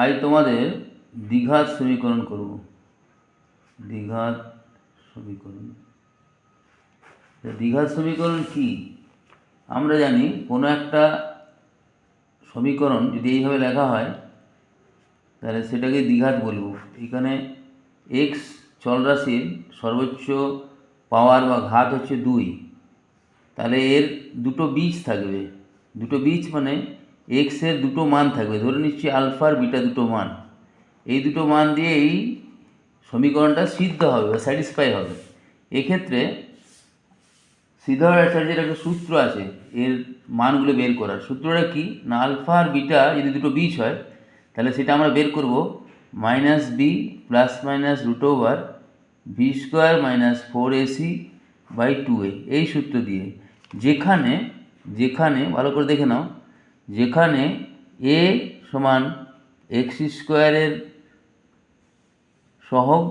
আজ তোমাদের দ্বিঘাত সমীকরণ করব। দ্বিঘাত সমীকরণ। দ্বিঘাত সমীকরণ কি? আমরা জানি কোনো একটা সমীকরণ যদি এইভাবে লেখা হয় তাহলে সেটাকে দ্বিঘাত বলবো। এখানে এক্স চলরাশির সর্বোচ্চ পাওয়ার বা ঘাত হচ্ছে 2, তাহলে এর দুটো বীজ থাকবে। দুটো বীজ মানে এক্সের দুটো মান থাকবে, ধরে নিচ্ছি আলফা আর বিটা দুটো মান। এই দুটো মান দিয়ে এই সমীকরণটা সিদ্ধ হবে বা স্যাটিসফাই হবে। এক্ষেত্রে সিদ্ধার্থের একটা সূত্র আছে এর মানগুলো বের করার। সূত্রটা কি না, আলফা আর বিটা যদি দুটো বীজ হয় তাহলে সেটা আমরা বের করব -b plus minus √v² - 4ac/2a এই সূত্র দিয়ে। যেখানে ভালো করে দেখে নাও, যেখানে a সমান x² এর সহগ,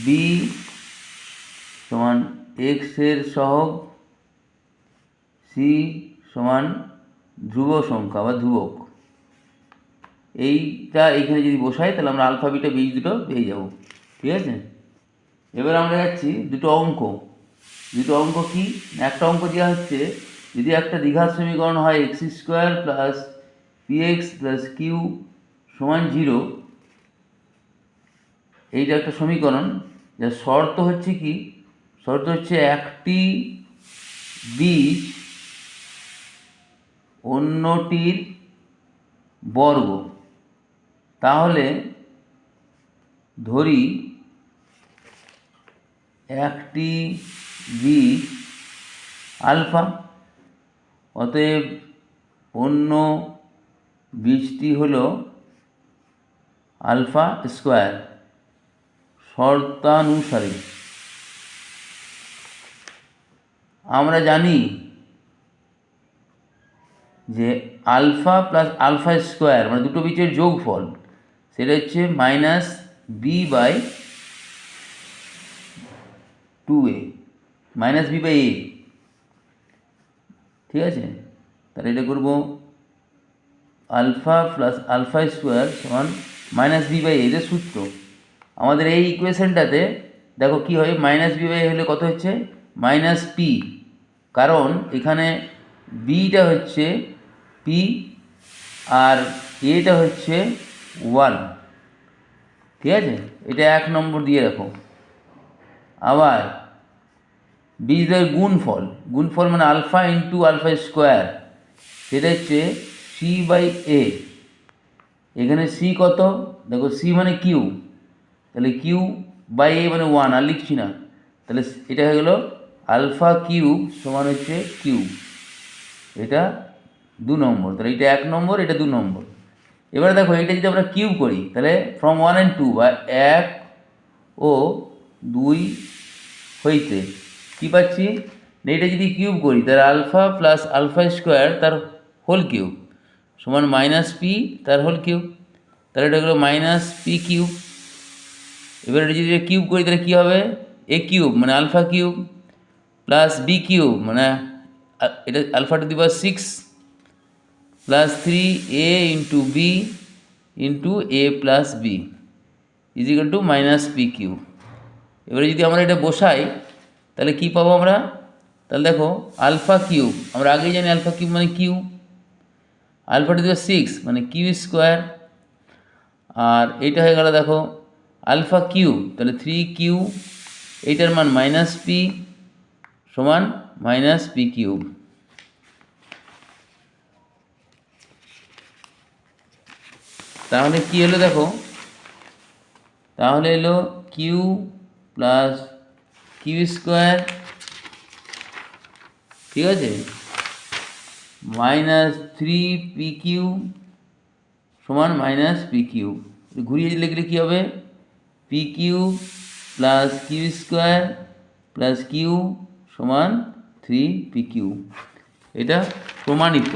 b সমান x এর সহগ, c সমান ধ্রুব সংখ্যা বা ধ্রুবক। এইটা এইখানে যদি বসাই তাহলে আমরা আলফা বিটা বীজ দুটো পেয়ে যাব। ঠিক আছে, এবার আমরা যাচ্ছি দুটো অঙ্ক কি, একটা অঙ্ক দেওয়া হচ্ছে যদি একটা দ্বিঘাত সমীকরণ হয় x² plus px plus q সমান 0। এইটা একটা সমীকরণ যার শর্ত হচ্ছে কি, শর্ত হচ্ছে একটি বীজ অন্যটির বর্গ। তাহলে ধরি একটি বীজ আলফা, অতএব অন্য বীজটি হলো আলফা স্কোয়ার। শর্তানুসারে আমরা জানি যে আলফা প্লাস আলফা স্কোয়ার মানে দুটো বীজের যোগফল, সেটা হচ্ছে -b/2a, -b/a। ঠিক আছে, তাহলে এটা করবো আলফা প্লাস আলফা স্কোয়ার সমান -b/a। এটা সূত্র আমাদের এই ইকুয়েশনটাতে দেখো কি হয়, -b/a হলে কত হচ্ছে -p, কারণ এখানে বিটা হচ্ছে p আর এটা হচ্ছে 1। ঠিক আছে, এটা 1 নম্বর দিয়ে রাখো। আবার বীজদের গুণফল মানে আলফা ইন্টু আলফা স্কোয়ার, সেটা হচ্ছে c/a। এখানে c কত দেখো, c মানে কিউ, তাহলে q/a মানে 1, আর লিখছি না। তাহলে এটা হয়ে গেল আলফা কিউব সমান হচ্ছে কিউ। এটা 2 নম্বর, তাহলে এটা 1 নম্বর, এটা 2 নম্বর। এবারে দেখো এটা যদি আমরা কিউব করি তাহলে ফ্রম 1 and 2 বা 1 ও 2 হইতে কী পাচ্ছি, এটা যদি কিউব করি তাহলে আলফা প্লাস আলফা স্কোয়ার তার হোল কিউব সমান -p তার হোল কিউব, তাহলে এটা হলো -p³ এবার এটা যদি কিউব করি তাহলে কী হবে, a³ মানে আলফা কিউব প্লাস b³ মানে এটা alpha to the power 6 plus 3a into b into a plus b is equal to -p³। এবারে যদি আমরা এটা বসাই তাহলে কি পাবো আমরা, তাহলে দেখো আলফা কিউব, আমরা আগেই জানি আলফা কিউব মানে Q, alpha to the power 6 মানে q², আর এইটা হয়ে গেল দেখো আলফা কিউব, তাহলে 3q, এইটার মান -p সমান -p³। তাহলে কি হলো দেখো, তাহলে এলো q প্লাস q², ঠিক আছে, -3pq সমান -p³ ঘুরিয়ে লিখলে কী হবে, p³ plus q² plus q সমান 3pq। এটা প্রমাণিত।